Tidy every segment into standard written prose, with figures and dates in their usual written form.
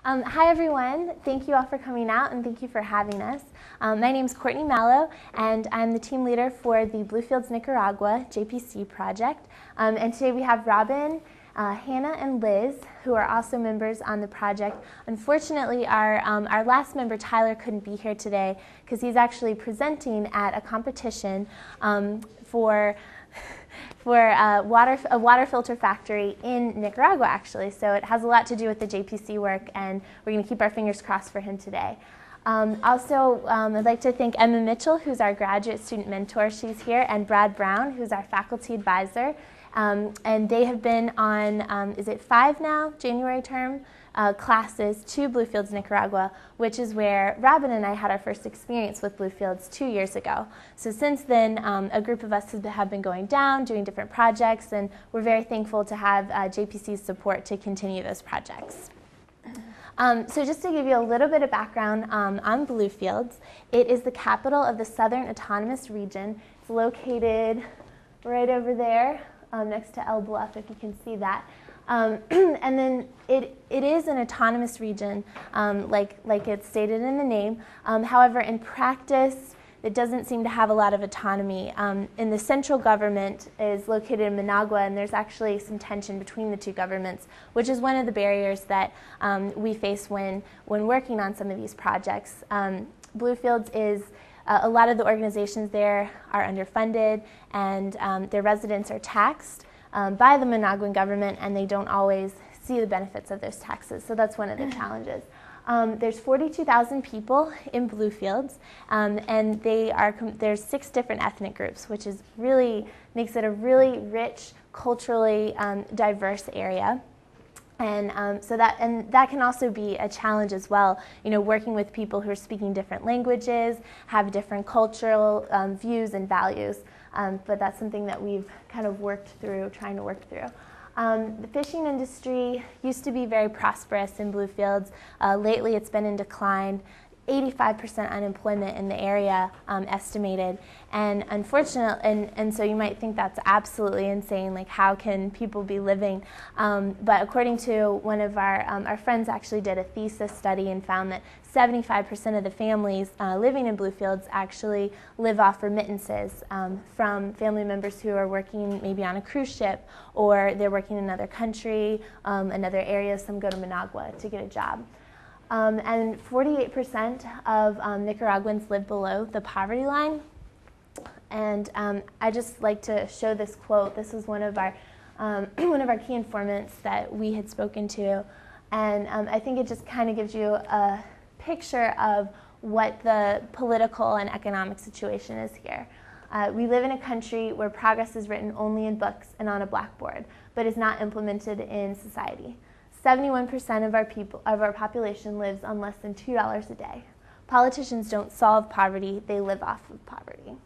Hi everyone, thank you all for coming out and thank you for having us. My name is Courtney Mallow and I'm the team leader for the Bluefields, Nicaragua JPC project. And today we have Robin, Hannah, and Liz, who are also members on the project. Unfortunately, our last member, Tyler, couldn't be here today because he's actually presenting at a competition for a water filter factory in Nicaragua, actually. So it has a lot to do with the JPC work, and we're going to keep our fingers crossed for him today. I'd like to thank Emma Mitchell, who's our graduate student mentor. She's here, and Brad Brown, who's our faculty advisor. And they have been on, is it 5 now, January term, classes to Bluefields, Nicaragua, which is where Robin and I had our first experience with Bluefields 2 years ago. So since then, a group of us have been going down, doing different projects, and we're very thankful to have JPC's support to continue those projects. So just to give you a little bit of background on Bluefields, it is the capital of the Southern Autonomous Region. It's located right over there, next to El Bluff, if you can see that. And then it is an autonomous region, like it's stated in the name. However, in practice, it doesn't seem to have a lot of autonomy. And the central government is located in Managua, and there's actually some tension between the two governments, which is one of the barriers that we face when working on some of these projects. Bluefields is a lot of the organizations there are underfunded, and their residents are taxed by the Managuan government, and they don't always see the benefits of those taxes. So that's one of the challenges. There's 42,000 people in Bluefields, and there's 6 different ethnic groups, which is makes it a really rich, culturally diverse area. And so that can also be a challenge as well. You know, working with people who are speaking different languages, have different cultural views and values. But that's something that we've kind of trying to work through. The fishing industry used to be very prosperous in Bluefields. Lately, it's been in decline. 85% unemployment in the area estimated, and unfortunately, and so you might think that's absolutely insane. Like, how can people be living? But according to one of our friends, actually did a thesis study and found that 75% of the families living in Bluefields actually live off remittances from family members who are working maybe on a cruise ship, or they're working in another country, another area. Some go to Managua to get a job. And 48% of Nicaraguans live below the poverty line. And I just like to show this quote. This is one of our key informants that we had spoken to, and I think it just kind of gives you a picture of what the political and economic situation is here. We live in a country where progress is written only in books and on a blackboard, but is not implemented in society. 71% of our population lives on less than $2 a day. Politicians don't solve poverty, they live off of poverty.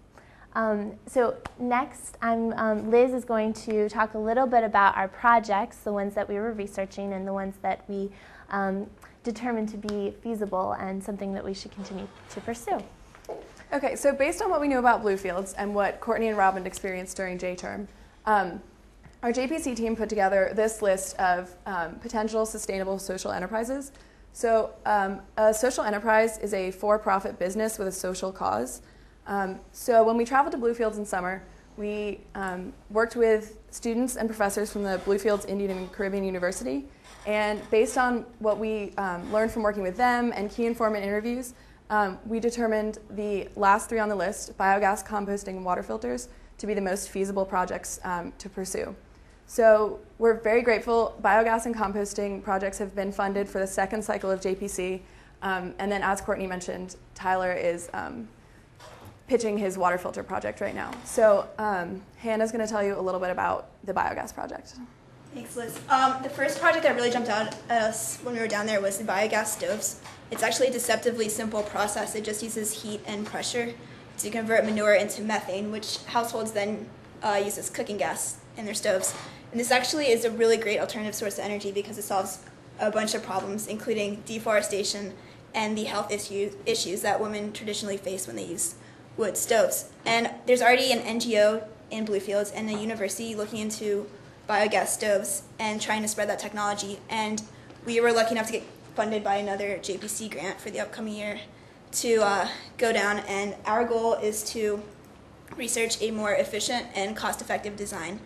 So next, Liz is going to talk a little bit about our projects, the ones that we were researching and the ones that we determined to be feasible and something that we should continue to pursue. Okay, so based on what we knew about Bluefields and what Courtney and Robin experienced during J-term, our JPC team put together this list of potential sustainable social enterprises. So a social enterprise is a for-profit business with a social cause. So when we traveled to Bluefields in summer, we worked with students and professors from the Bluefields Indian and Caribbean University. And based on what we learned from working with them and key informant interviews, we determined the last 3 on the list, biogas, composting, and water filters, to be the most feasible projects to pursue. So we're very grateful. Biogas and composting projects have been funded for the 2nd cycle of JPC. And then, as Courtney mentioned, Tyler is pitching his water filter project right now. So Hannah's going to tell you a little bit about the biogas project. Thanks, Liz. The first project that really jumped out at us when we were down there was the biogas stoves. It's actually a deceptively simple process. It just uses heat and pressure to convert manure into methane, which households then use as cooking gas in their stoves. And this actually is a really great alternative source of energy because it solves a bunch of problems, including deforestation and the health issues that women traditionally face when they use wood stoves. And there's already an NGO in Bluefields and a university looking into biogas stoves and trying to spread that technology. And we were lucky enough to get funded by another JPC grant for the upcoming year to go down, and our goal is to research a more efficient and cost-effective design.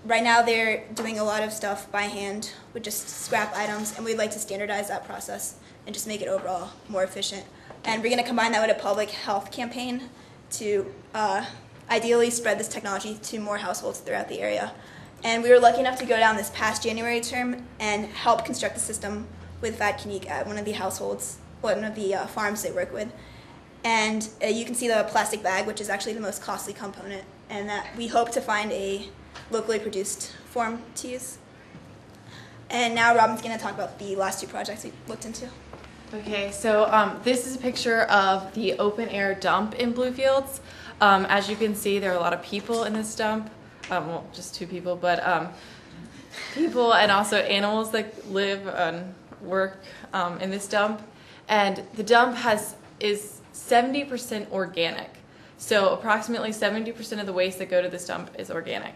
Right now they're doing a lot of stuff by hand with just scrap items, and we'd like to standardize that process and just make it overall more efficient. And we're going to combine that with a public health campaign to ideally spread this technology to more households throughout the area. And we were lucky enough to go down this past January term and help construct the system with VATConique at one of the households, one of the farms they work with. And you can see the plastic bag, which is actually the most costly component, and that we hope to find a locally produced form to use. And now Robin's going to talk about the last 2 projects we looked into. Okay, so this is a picture of the open air dump in Bluefields. As you can see, there are a lot of people in this dump. Well, just 2 people, but people and also animals that live and work in this dump. And the dump is 70% organic. So approximately 70% of the waste that go to this dump is organic.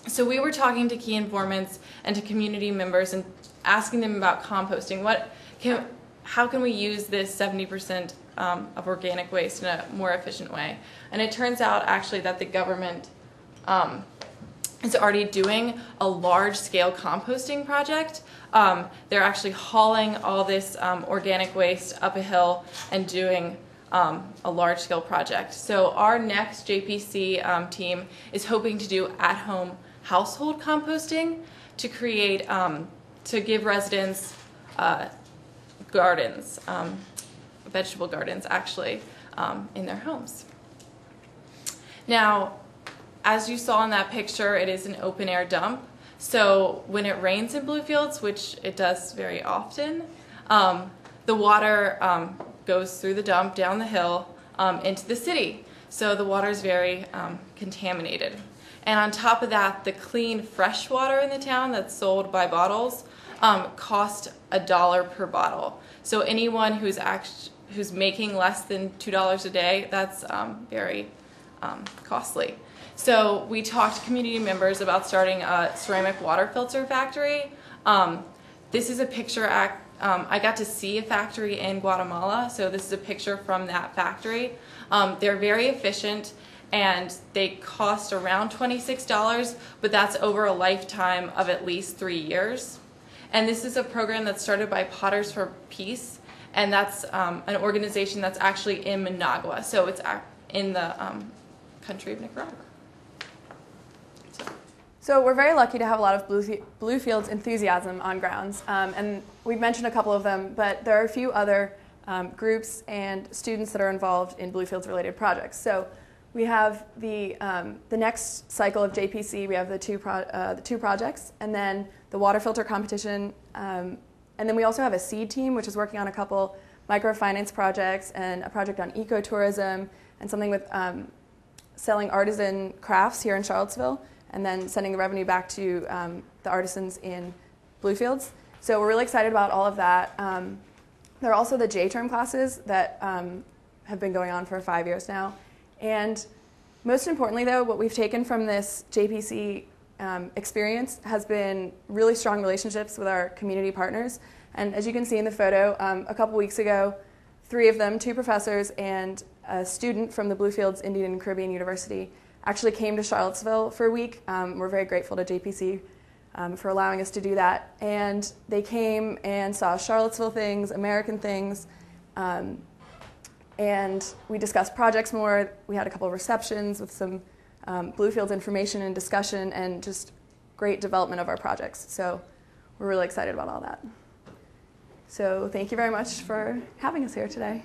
So we were talking to key informants and to community members and asking them about composting. How can we use this 70% of organic waste in a more efficient way? And it turns out actually that the government is already doing a large-scale composting project. They're actually hauling all this organic waste up a hill and doing a large-scale project. So our next JPC team is hoping to do at-home household composting to create, to give residents gardens, vegetable gardens actually, in their homes. Now, as you saw in that picture, it is an open-air dump. So when it rains in Bluefields, which it does very often, the water goes through the dump, down the hill, into the city. So the water is very contaminated. And on top of that, the clean fresh water in the town that's sold by bottles cost $1 per bottle. So anyone who's making less than $2 a day, that's very costly. So we talked to community members about starting a ceramic water filter factory. This is a picture, I got to see a factory in Guatemala, so this is a picture from that factory. They're very efficient and they cost around $26, but that's over a lifetime of at least 3 years. And this is a program that's started by Potters for Peace, and that's an organization that's actually in Managua, so it's in the country of Nicaragua. So we're very lucky to have a lot of Bluefields enthusiasm on grounds, and we've mentioned a couple of them, but there are a few other groups and students that are involved in Bluefields related projects. So we have the next cycle of JPC, we have the two projects, and then the water filter competition, and then we also have a seed team which is working on a couple microfinance projects and a project on ecotourism and something with selling artisan crafts here in Charlottesville, and then sending the revenue back to the artisans in Bluefields. So we're really excited about all of that. There are also the J-term classes that have been going on for 5 years now. And most importantly, though, what we've taken from this JPC experience has been really strong relationships with our community partners. And as you can see in the photo, a couple weeks ago, 3 of them, 2 professors and a student from the Bluefields Indian and Caribbean University, actually came to Charlottesville for a week. We're very grateful to JPC for allowing us to do that. And they came and saw Charlottesville things, American things, and we discussed projects more. We had a couple of receptions with some Bluefields information and discussion and just great development of our projects. So we're really excited about all that. So thank you very much for having us here today.